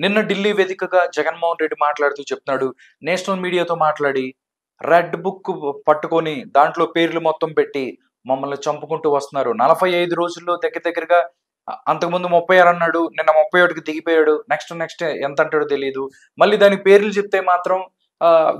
నిన్న ఢిల్లీ వేదికగా జగన్మోహన్ రెడ్డి మాట్లాడుతూ చెప్తున్నాడు. నేషనల్ మీడియాతో మాట్లాడి రెడ్ బుక్ పట్టుకొని దాంట్లో పేర్లు మొత్తం పెట్టి మమ్మల్ని చంపుకుంటూ వస్తున్నారు. 45 రోజుల్లో దగ్గర దగ్గరగా అంతకుముందు 36 అన్నాడు. నిన్న 31కి దిగిపోయాడు. నెక్స్ట్ ఎంత అంటాడో తెలీదు. మళ్ళీ దాని పేర్లు చెప్తే మాత్రం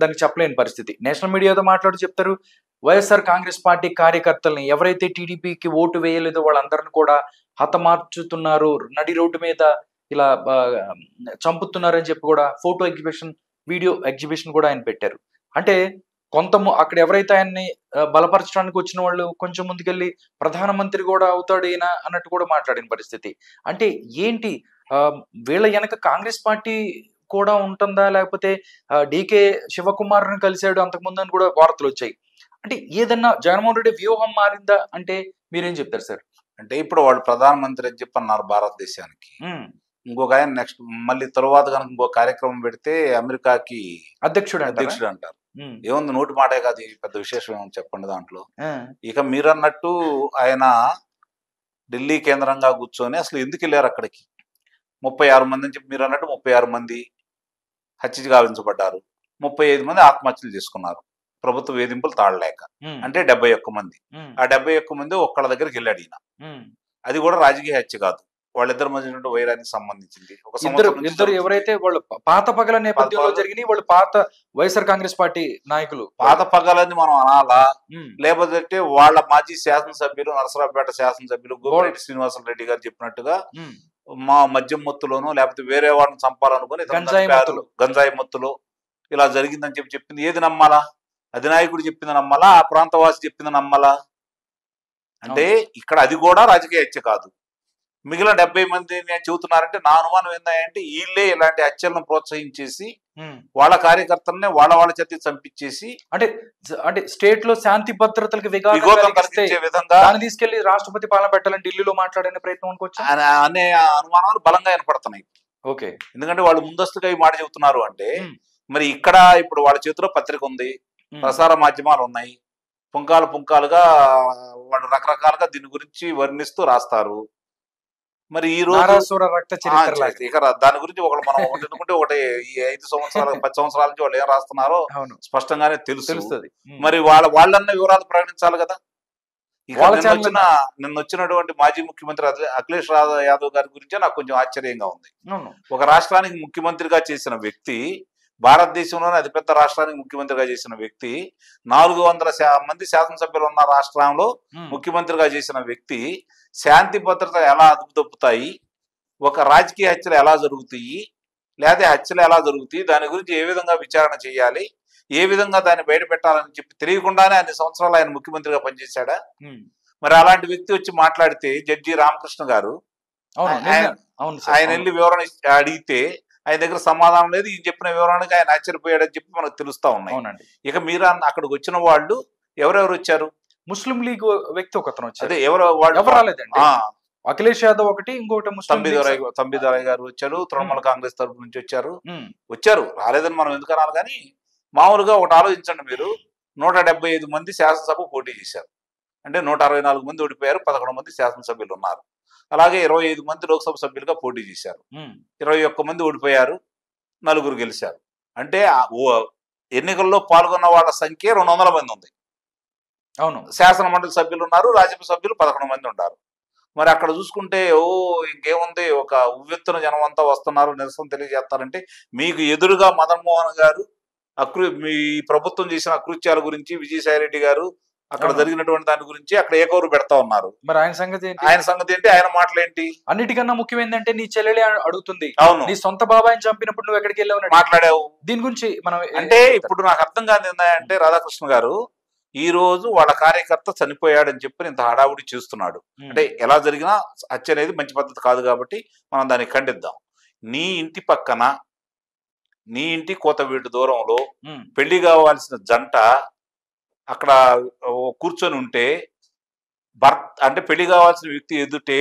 దానికి చెప్పలేని పరిస్థితి. నేషనల్ మీడియాతో మాట్లాడుతూ చెప్తారు. వైఎస్ఆర్ కాంగ్రెస్ పార్టీ కార్యకర్తల్ని ఎవరైతే టీడీపీకి ఓటు వేయలేదో వాళ్ళందరిని కూడా హతమార్చుతున్నారు. నడి రోడ్డు మీద ఇలా చంపుతున్నారని చెప్పి కూడా ఫోటో ఎగ్జిబిషన్, వీడియో ఎగ్జిబిషన్ కూడా ఆయన పెట్టారు. అంటే అక్కడ ఎవరైతే ఆయన్ని బలపరచడానికి వచ్చిన వాళ్ళు కొంచెం ముందుకెళ్ళి ప్రధానమంత్రి కూడా అవుతాడు ఈయన అన్నట్టు కూడా మాట్లాడిన పరిస్థితి. అంటే ఏంటి వీళ్ళ వెనక కాంగ్రెస్ పార్టీ కూడా ఉంటుందా? లేకపోతే డీకే శివకుమార్‌ని కలిసాడు అంతకుముందు అని కూడా వార్తలు వచ్చాయి. అంటే ఏదన్నా జగన్మోహన్ రెడ్డి వ్యూహం మారిందా అంటే మీరేం చెప్తారు సార్? అంటే ఇప్పుడు వాళ్ళు ప్రధానమంత్రి అని చెప్పి అన్నారు భారతదేశానికి. ఇంకొక ఆయన నెక్స్ట్ మళ్ళీ తరువాత కనుక ఇంకో కార్యక్రమం పెడితే అమెరికాకి అధ్యక్షుడు అంటారు. ఏముంది, నోటి మాటే కాదు, పెద్ద విశేషం ఏమని చెప్పండి దాంట్లో. ఇక మీరు అన్నట్టు ఆయన ఢిల్లీ కేంద్రంగా కూర్చొని అసలు ఎందుకు వెళ్ళారు అక్కడికి? 36 మంది అని చెప్పి మీరు అన్నట్టు 36 మంది హత్య గావించబడ్డారు. 35 మంది ఆత్మహత్యలు చేసుకున్నారు ప్రభుత్వ వేధింపులు తాళలేక. అంటే 71 మంది. ఆ 71 మంది ఒక్కళ్ళ దగ్గరికి వెళ్ళాడు ఈయన. అది కూడా రాజకీయ హత్య కాదు, వాళ్ళిద్దరి మధ్య వైరానికి సంబంధించింది. ఇద్దరు ఎవరైతే వాళ్ళు పాత పగల నేపథ్యంలో జరిగినాయి, వాళ్ళు పాత వైఎస్ఆర్ కాంగ్రెస్ పార్టీ నాయకులు. పాత పగలని మనం అనాలా, లేకపోతే వాళ్ళ మాజీ శాసనసభ్యులు, నరసరావుపేట శాసనసభ్యులు గోపిరెడ్డి శ్రీనివాసరెడ్డి గారు చెప్పినట్టుగా మా మద్యం మత్తులోనో లేకపోతే వేరే వాళ్ళని చంపాలనుకుని గంజాయి మత్తులో ఇలా జరిగిందని చెప్పింది ఏది నమ్మాలా? అధినాయకుడు చెప్పింది నమ్మాలా? ఆ ప్రాంతవాసి చెప్పింది నమ్మాలా? అంటే ఇక్కడ అది కూడా రాజకీయ హత్య కాదు. మిగిలిన 70 మంది చెబుతున్నారంటే నా అనుమానం ఏంటంటే వీళ్ళే ఇలాంటి హత్యలను ప్రోత్సహించేసి వాళ్ళ కార్యకర్తలనే వాళ్ళ చేతి చంపించేసి అంటే స్టేట్ లో శాంతి భద్రతలకు విఘాతం కలిగించే విధంగా తీసుకెళ్లి రాష్ట్రపతి పాలన పెట్టాలని ఢిల్లీలో మాట్లాడిన ప్రయత్నం అనుకోవచ్చు అనే అనుమానాలు బలంగా వినపడుతున్నాయి. ఓకే, ఎందుకంటే వాళ్ళు ముందస్తుగా ఈ మాట చెబుతున్నారు అంటే మరి ఇక్కడ ఇప్పుడు వాళ్ళ చేతిలో పత్రిక ఉంది, ప్రసార మాధ్యమాలు ఉన్నాయి, పుంకాలుగా వాళ్ళు రకరకాలుగా దీని గురించి వర్ణిస్తూ రాస్తారు. మరి ఈ రోజు ఇక దాని గురించి ఒకటి మనం ఎందుకంటే ఒకటి ఈ 5 సంవత్సరాలు 10 సంవత్సరాల నుంచి వాళ్ళు ఏం రాస్తున్నారో స్పష్టంగానే తెలుస్తుంది. మరి వాళ్ళన్న వివరాలు ప్రకటించాలి కదా. నిన్న వచ్చినటువంటి మాజీ ముఖ్యమంత్రి అఖిలేష్ యాదవ్ గారి గురించే నాకు కొంచెం ఆశ్చర్యంగా ఉంది. ఒక రాష్ట్రానికి ముఖ్యమంత్రిగా చేసిన వ్యక్తి, భారతదేశంలోనే అతిపెద్ద రాష్ట్రానికి ముఖ్యమంత్రిగా చేసిన వ్యక్తి, 400 మంది శాసనసభ్యులు ఉన్న రాష్ట్రంలో ముఖ్యమంత్రిగా చేసిన వ్యక్తి శాంతి భద్రత ఎలా అదుపుతప్పుతాయి, ఒక రాజకీయ హత్యలు ఎలా జరుగుతాయి, లేదా హత్యలు ఎలా జరుగుతాయి, దాని గురించి ఏ విధంగా విచారణ చేయాలి, ఏ విధంగా దాన్ని బయట పెట్టాలని చెప్పి తెలియకుండానే అన్ని సంవత్సరాలు ఆయన ముఖ్యమంత్రిగా పనిచేశాడా? మరి అలాంటి వ్యక్తి వచ్చి మాట్లాడితే జడ్జి రామకృష్ణ గారు ఆయన వెళ్ళి వివరణ అడిగితే ఆయన దగ్గర సమాధానం లేదు. ఈయన చెప్పిన వివరణగా ఆయన ఆశ్చర్యపోయాడని చెప్పి మనకు తెలుస్తా ఉన్నాయి. ఇక మీరు అక్కడికి వచ్చిన వాళ్ళు ఎవరెవరు వచ్చారు? ముస్లిం లీగ్ వ్యక్తి ఒకతను వచ్చారు. అదే ఎవరు రాలేదండి. అఖిలేష్ యాదవ్ ఒకటి, ఇంకోటి తంబిదొరై గారు వచ్చారు, తృణమూల కాంగ్రెస్ తరఫు నుంచి వచ్చారు. రాలేదని మనం ఎందుకు అనాలి? కానీ మామూలుగా ఒకటి ఆలోచించండి, మీరు 175 మంది శాసనసభ పోటీ చేశారు అంటే 164 మంది ఓడిపోయారు, 11 మంది శాసనసభ్యులు ఉన్నారు. అలాగే 25 మంది లోక్సభ సభ్యులుగా పోటీ చేశారు, 21 మంది ఓడిపోయారు, 4 గెలిచారు. అంటే ఎన్నికల్లో పాల్గొన్న వాళ్ళ సంఖ్య 200 మంది ఉంది. అవును, శాసన మండలి సభ్యులు ఉన్నారు, రాజ్యసభ సభ్యులు 11 మంది ఉంటారు. మరి అక్కడ చూసుకుంటే ఇంకేముంది, ఒక ఉవ్వెత్తున జనం అంతా వస్తున్నారు, నిరసన తెలియజేస్తారంటే మీకు ఎదురుగా మదన్ మోహన్ గారు మీ ప్రభుత్వం చేసిన అకృత్యాల గురించి, విజయసాయి రెడ్డి గారు అక్కడ జరిగినటువంటి దాని గురించి అక్కడ ఏకౌరు పెడతా ఉన్నారు. మరి ఆయన సంగతి ఏంటి? ఆయన మాటలేంటి? అన్నిటికన్నా ముఖ్యం ఏంటంటే నీ చెల్లెలే అడుగుతుంది, అవును, నీ సొంత బాబాయిని చంపినప్పుడు నువ్వు ఎక్కడికి వెళ్ళావు మాట్లాడావు. దీని గురించి మనం అంటే ఇప్పుడు నాకు అర్థం కాదు ఏంటంటే రాధాకృష్ణ గారు ఈ రోజు వాళ్ళ కార్యకర్త చనిపోయాడని చెప్పి ఇంత హడావుడి చేస్తున్నాడు. అంటే ఎలా జరిగినా హత్య అనేది మంచి పద్ధతి కాదు కాబట్టి మనం దాన్ని ఖండిద్దాం. నీ ఇంటి పక్కన, నీ ఇంటి కోతవీటు దూరంలో పెళ్లి కావాల్సిన జంట అక్కడ కూర్చొని ఉంటే అంటే పెళ్లి కావాల్సిన వ్యక్తి ఎదుటే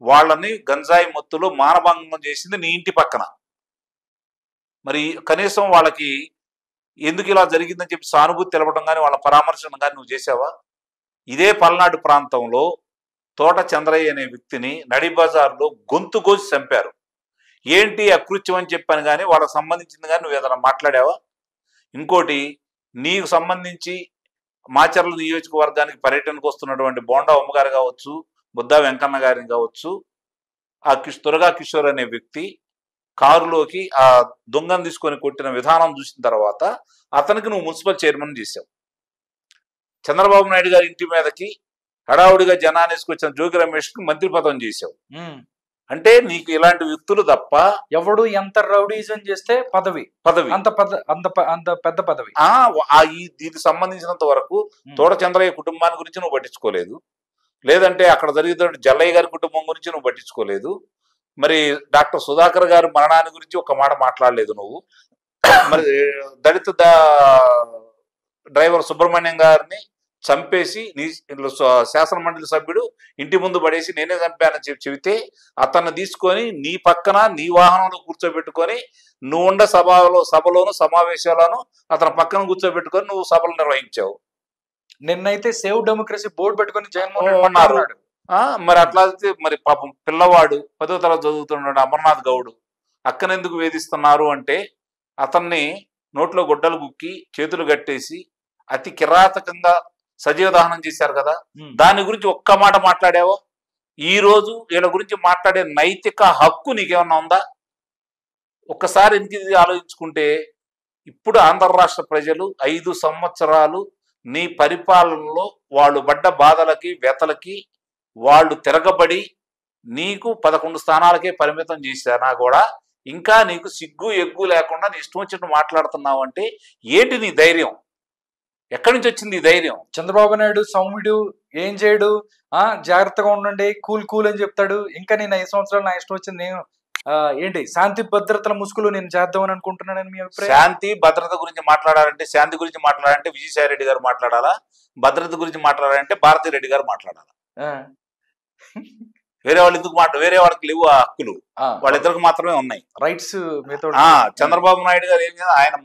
వాళ్ళని గంజాయి మత్తులో మానభంగం చేసింది నీ ఇంటి పక్కన. మరి కనీసం వాళ్ళకి ఎందుకు ఇలా జరిగిందని చెప్పి సానుభూతి తెలపడం కానీ వాళ్ళ పరామర్శనం కానీ నువ్వు చేసావా? ఇదే పల్నాడు ప్రాంతంలో తోట చంద్రయ్య అనే వ్యక్తిని నడి బజార్లో గొంతు కోసి చంపారు. ఏంటి అకృత్యం అని చెప్పాను, కానీ వాళ్ళకి సంబంధించింది కానీ నువ్వు ఏదైనా మాట్లాడావా? ఇంకోటి, నీకు సంబంధించి మాచర్ల నియోజకవర్గానికి పర్యటనకు వస్తున్నటువంటి బోండా ఉమ్మగారు కావచ్చు, బుద్దా వెంకన్న గారిని కావచ్చు, ఆ తురగా కిషోర్ అనే వ్యక్తి కారులోకి ఆ దొంగను తీసుకొని కొట్టిన విధానం చూసిన తర్వాత అతనికి నువ్వు మున్సిపల్ చైర్మన్ చేశావు. చంద్రబాబు నాయుడు గారి ఇంటి మీదకి హడావుడిగా జనాన్ని తీసుకొచ్చిన జోగి రమేష్కి మంత్రి పదవి చేశావు. అంటే నీకు ఇలాంటి వ్యక్తులు తప్ప ఎవడు ఎంత రౌడీజం చేస్తే పదవి అంత పెద్ద పదవి. దీనికి సంబంధించినంత వరకు తోట చంద్రయ్య కుటుంబాన్ని గురించి నువ్వు పట్టించుకోలేదు, లేదంటే అక్కడ జరుగుతున్న జల్లయ్య గారి కుటుంబం గురించి నువ్వు పట్టించుకోలేదు, మరి డాక్టర్ సుధాకర్ గారి మరణాన్ని గురించి ఒక మాట మాట్లాడలేదు నువ్వు, మరి దళిత డ్రైవర్ సుబ్రహ్మణ్యం గారిని చంపేసి నీ శాసన మండలి సభ్యుడు ఇంటి ముందు పడేసి నేనే చంపానని చెబితే అతన్ని తీసుకొని నీ పక్కన నీ వాహనంలో కూర్చోబెట్టుకొని నువ్వు ఉండే సభలోను సమావేశాలను అతని పక్కన కూర్చోబెట్టుకొని నువ్వు సభలు నిర్వహించావు. నిన్నైతే సేవ్ డెమోక్రసీ బోర్డు పెట్టుకొని జగన్మోహన్ ఉన్నారు. మరి అట్లా అయితే మరి పాపం పిల్లవాడు 10వ తరగతి చదువుతున్నాడు అమర్నాథ్ గౌడ్ అక్కనెందుకు వేధిస్తున్నారు అంటే అతన్ని నోట్లో గుడ్డలు గుక్కి చేతులు కట్టేసి అతి కిరాతకంగా సజీవ దహనం చేశారు కదా, దాని గురించి ఒక్క మాట మాట్లాడావో? ఈ రోజు వీళ్ళ గురించి మాట్లాడే నైతిక హక్కు నీకేమన్నా ఉందా? ఒక్కసారి ఎందుకు ఆలోచించుకుంటే ఇప్పుడు ఆంధ్ర రాష్ట్ర ప్రజలు 5 సంవత్సరాలు నీ పరిపాలనలో వాళ్ళు పడ్డ బాధలకి వ్యతలకి వాళ్ళు తిరగబడి నీకు 11 స్థానాలకే పరిమితం చేశానా కూడా ఇంకా నీకు సిగ్గు ఎగ్గు లేకుండా నీ ఇష్టం వచ్చినట్టు మాట్లాడుతున్నావు అంటే ఏంటి నీ ధైర్యం? ఎక్కడి నుంచి వచ్చింది ఈ ధైర్యం? చంద్రబాబు నాయుడు సౌమ్యుడు, ఏం చేయడు, జాగ్రత్తగా ఉండండి, కూల్ అని చెప్తాడు. ఇంకా నేను 5 సంవత్సరాలు నా ఇష్టం వచ్చింది, నేను ఏంటి శాంతి భద్రతల ముసుగులు నేను చేద్దామని అనుకుంటున్నానని మీ అభిప్రాయం? శాంతి భద్రత గురించి మాట్లాడాలంటే, శాంతి గురించి మాట్లాడాలంటే విజయసాయి రెడ్డి గారు మాట్లాడాలా, భద్రత గురించి మాట్లాడాలంటే భారతీ రెడ్డి గారు మాట్లాడాలా. వేరే వాళ్ళు ఎందుకు వేరే వాళ్ళకి లేవు ఆ హక్కులు, వాళ్ళిద్దరికి మాత్రమే ఉన్నాయి రైట్స్. చంద్రబాబు నాయుడు గారు ఏం చేయాలి? ఆయన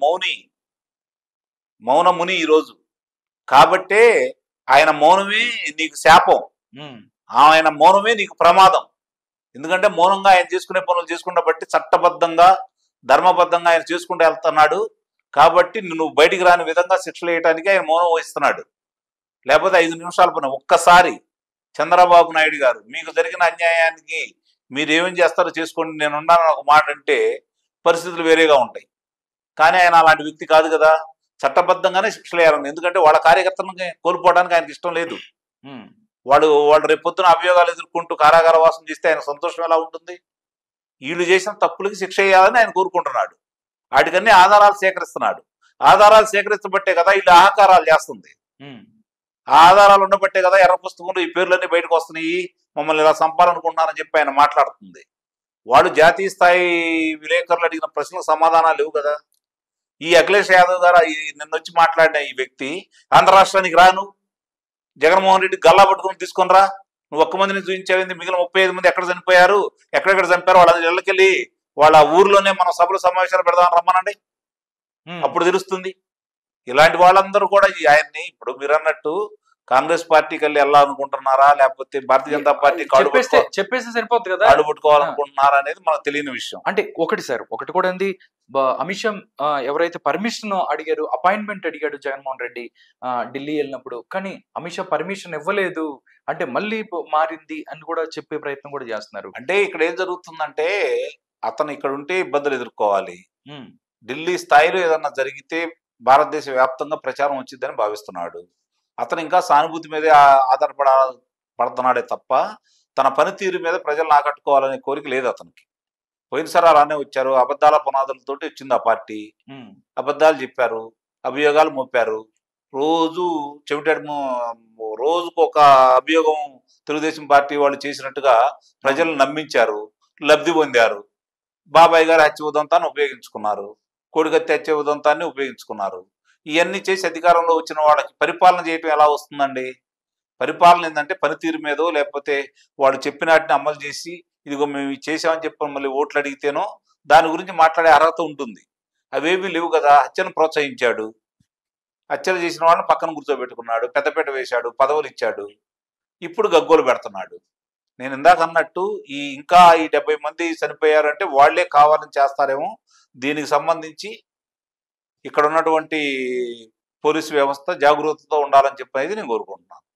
మౌన ముని ఈరోజు కాబట్టే ఆయన మౌనమే నీకు శాపం, ఆయన మౌనమే నీకు ప్రమాదం. ఎందుకంటే మౌనంగా ఆయన చేసుకునే పనులు చేసుకుంటా బట్టి చట్టబద్ధంగా ధర్మబద్ధంగా ఆయన చేసుకుంటూ వెళ్తున్నాడు కాబట్టి నువ్వు బయటికి రాని విధంగా శిక్షలు వేయడానికి ఆయన మౌనం వహిస్తున్నాడు. లేకపోతే 5 నిమిషాల పని. ఒక్కసారి చంద్రబాబు నాయుడు గారు మీకు జరిగిన అన్యాయానికి మీరు ఏమేం చేస్తారో చేసుకోండి, నేను ఉన్నానని ఒక మాట అంటే పరిస్థితులు వేరేగా ఉంటాయి. కానీ ఆయన అలాంటి వ్యక్తి కాదు కదా, చట్టబద్ధంగానే శిక్షలు వేయాలని. ఎందుకంటే వాళ్ళ కార్యకర్తలను కోల్పోవడానికి ఆయనకి ఇష్టం లేదు. వాళ్ళు రేపు పొద్దున అభియోగాలు ఎదుర్కొంటూ కారాగార వాసం చేస్తే ఆయన సంతోషం ఎలా ఉంటుంది? వీళ్ళు చేసిన తప్పులకి శిక్ష వేయాలని ఆయన కోరుకుంటున్నాడు. వాటికన్నీ ఆధారాలు సేకరిస్తున్నాడు. ఆధారాలు సేకరించబట్టే కదా వీళ్ళు ఆహాకారాలు చేస్తుంది. ఆ ఆధారాలు ఉండబట్టే కదా ఎర్ర పుస్తకంలో ఈ పేర్లన్నీ బయటకు వస్తున్నాయి, మమ్మల్ని ఇలా చంపాలనుకుంటున్నారని చెప్పి ఆయన మాట్లాడుతుంది. వాళ్ళు జాతీయ స్థాయి విలేకరులు అడిగిన ప్రశ్నలకు సమాధానాలు లేవు కదా. ఈ అఖిలేష్ యాదవ్ గారు నిన్న వచ్చి మాట్లాడిన ఈ వ్యక్తి ఆంధ్ర రాష్ట్రానికి రాను, జగన్మోహన్ రెడ్డి గల్లా పట్టుకుని తీసుకొని రా, నువ్వు 1 మందిని చూపించావింది, మిగిలిన 35 మంది ఎక్కడ చనిపోయారు, ఎక్కడెక్కడ చంపారు, వాళ్ళ ఇళ్ళకెళ్ళి వాళ్ళ ఊర్లోనే మనం సభలు సమావేశాలు పెడదామని రమ్మనండి, అప్పుడు తెలుస్తుంది. ఇలాంటి వాళ్ళందరూ కూడా ఆయన్ని ఇప్పుడు మీరు అన్నట్టు కాంగ్రెస్ పార్టీకి వెళ్ళి వెళ్ళాలనుకుంటున్నారా, లేకపోతే భారతీయ జనతా పార్టీ చెప్పేస్తే సరిపోతుంది కదా, కాడు పట్టుకోవాలనుకుంటున్నారా అనేది మనకు తెలియని విషయం. అంటే ఒకటి కూడా ఏంది, అమిత్ షా ఎవరైతే పర్మిషన్ అడిగారు, అపాయింట్మెంట్ అడిగాడు జగన్మోహన్ రెడ్డి ఢిల్లీ వెళ్ళినప్పుడు, కానీ అమిత్ షా పర్మిషన్ ఇవ్వలేదు అంటే మళ్ళీ మారింది అని కూడా చెప్పే ప్రయత్నం కూడా చేస్తున్నారు. అంటే ఇక్కడ ఏం జరుగుతుందంటే అతను ఇక్కడ ఉంటే ఇబ్బందులు ఎదుర్కోవాలి, ఢిల్లీ స్థాయిలో ఏదన్నా జరిగితే భారతదేశ వ్యాప్తంగా ప్రచారం వచ్చిందని భావిస్తున్నాడు. అతను ఇంకా సానుభూతి మీదే ఆధారపడుతున్నాడే తప్ప తన పనితీరు మీద ప్రజలను ఆకట్టుకోవాలనే కోరిక లేదు అతనికి. పోయినసారి అలానే వచ్చారు, అబద్ధాల పునాదులతోటి వచ్చింది ఆ పార్టీ, అబద్ధాలు చెప్పారు, అభియోగాలు మోపారు, రోజుకు ఒక అభియోగం తెలుగుదేశం పార్టీ వాళ్ళు చేసినట్టుగా ప్రజలను నమ్మించారు, లబ్ధి పొందారు. బాబాయ్ గారు హత్య ఉదంతాన్ని ఉపయోగించుకున్నారు, కోడికత్తి హత్య ఉదంతాన్ని ఉపయోగించుకున్నారు. ఇవన్నీ చేసి అధికారంలో వచ్చిన వాళ్ళకి పరిపాలన చేయటం ఎలా వస్తుందండి? పరిపాలన ఏంటంటే పనితీరు మీదో లేకపోతే వాళ్ళు చెప్పిన వాటిని అమలు చేసి ఇదిగో మేము చేసామని చెప్పి మళ్ళీ ఓట్లు అడిగితేనో దాని గురించి మాట్లాడే అర్హత ఉంటుంది. అవేమీ లేవు కదా. హత్యను ప్రోత్సహించాడు, హత్యలు చేసిన వాళ్ళని పక్కన కూర్చోబెట్టుకున్నాడు, పెద్దపేట వేశాడు, పదవులు ఇచ్చాడు, ఇప్పుడు గగ్గోలు పెడుతున్నాడు. నేను ఇందాక అన్నట్టు ఇంకా ఈ 70 మంది చనిపోయారంటే వాళ్లే కావాలని చేస్తారేమో. దీనికి సంబంధించి ఇక్కడ ఉన్నటువంటి పోలీసు వ్యవస్థ జాగరూకతతో ఉండాలని చెప్పేది నేను కోరుకుంటున్నాను.